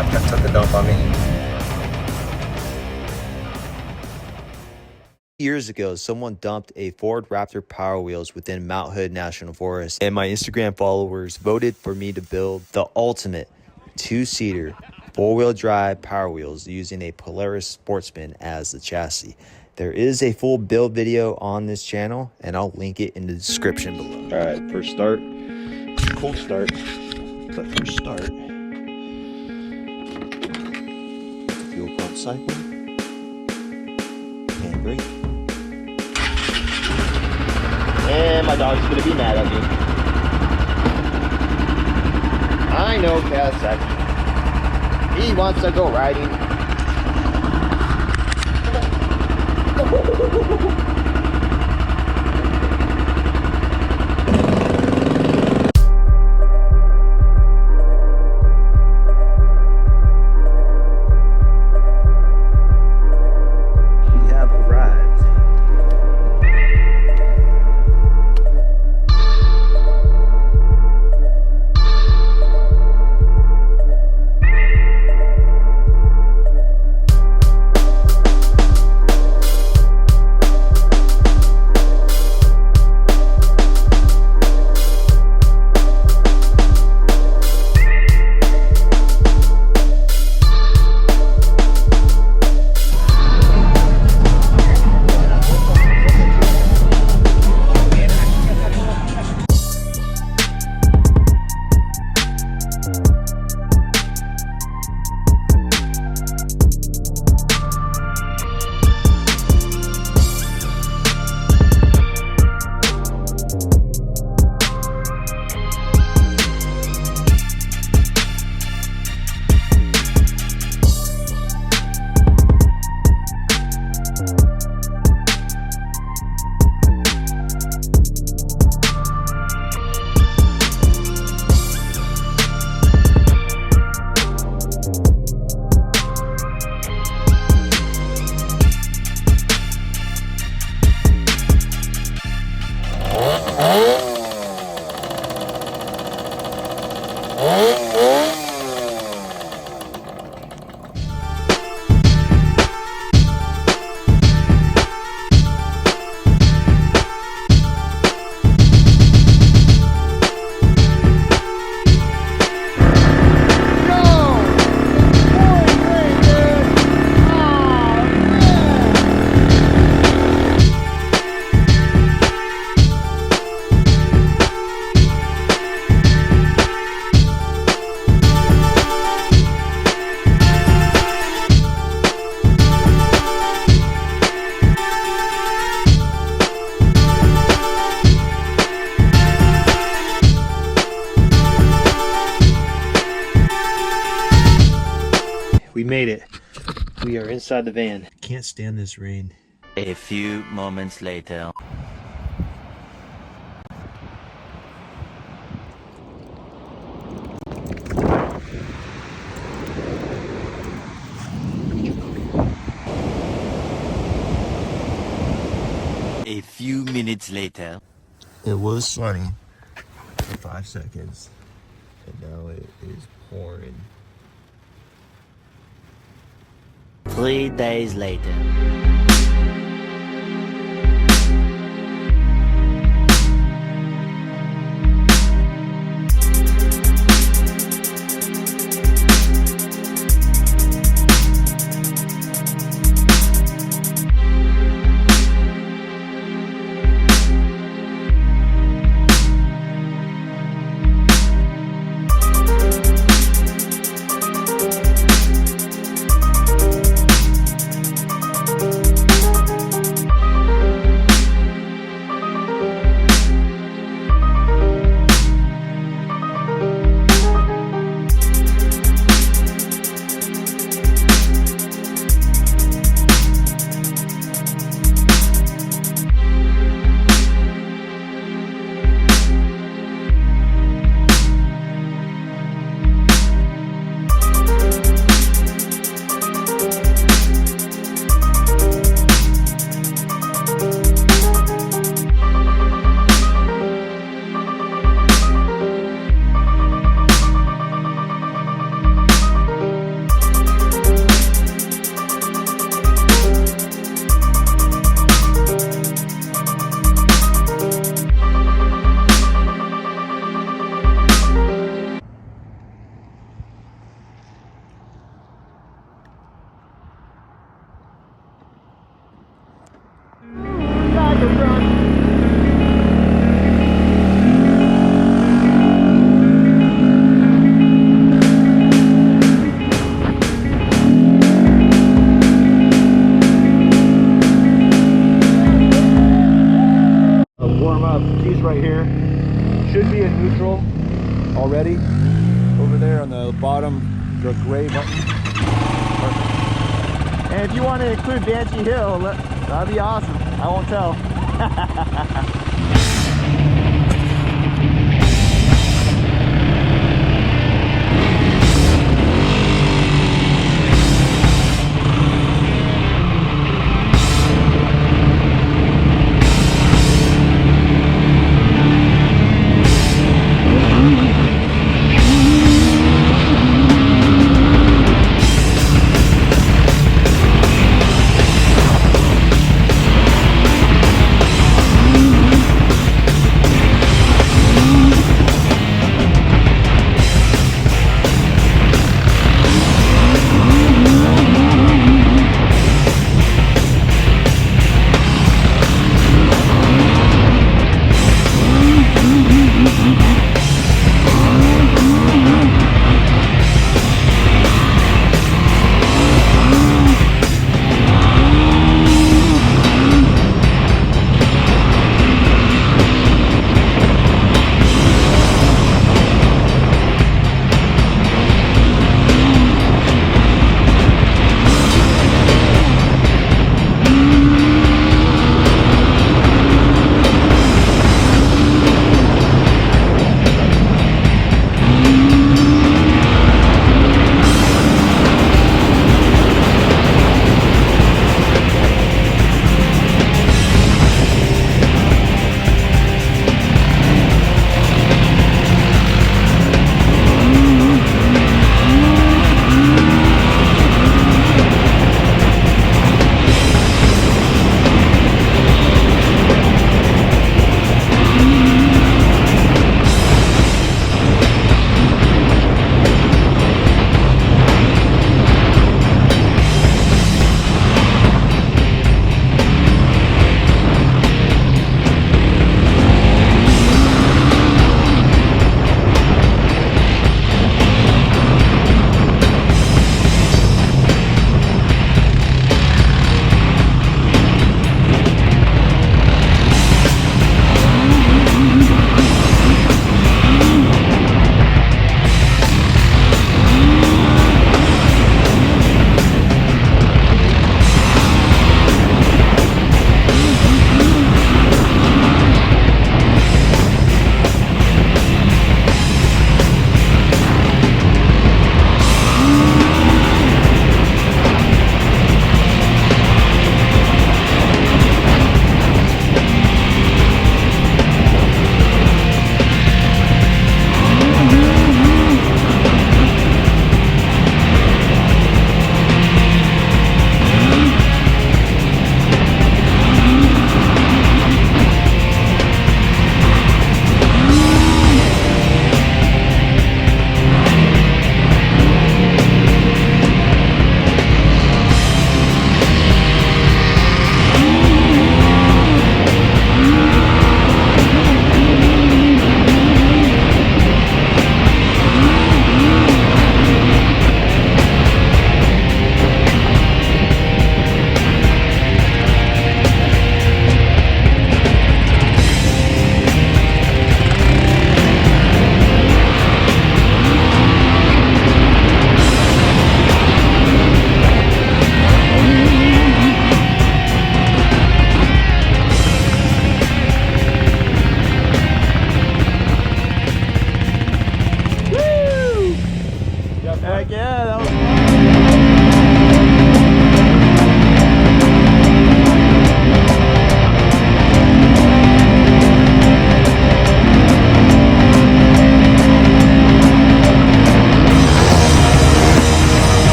crap that took a dump on me. Years ago, someone dumped a Ford Raptor Powerwheels within Mount Hood National Forest, and my Instagram followers voted for me to build the ultimate two-seater four-wheel drive Powerwheels using a Polaris Sportsman as the chassis. There is a full build video on this channel, and I'll link it in the description below. All right, first start, cold start, but first start, fuel pump cycle, handbrake. And my dog's gonna be mad at me. I know Kawasaki. He wants to go riding. We made it. We are inside the van. Can't stand this rain. A few moments later. A few minutes later. It was sunny for 5 seconds, and now it is pouring. 3 days later. already over there on the bottom, the gray button. Perfect. And if you want to include Banshee Hill, that'd be awesome. I won't tell.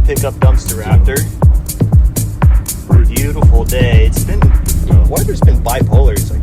pickup dumpster Raptor. Beautiful day. It's been, the weather's been bipolar. It's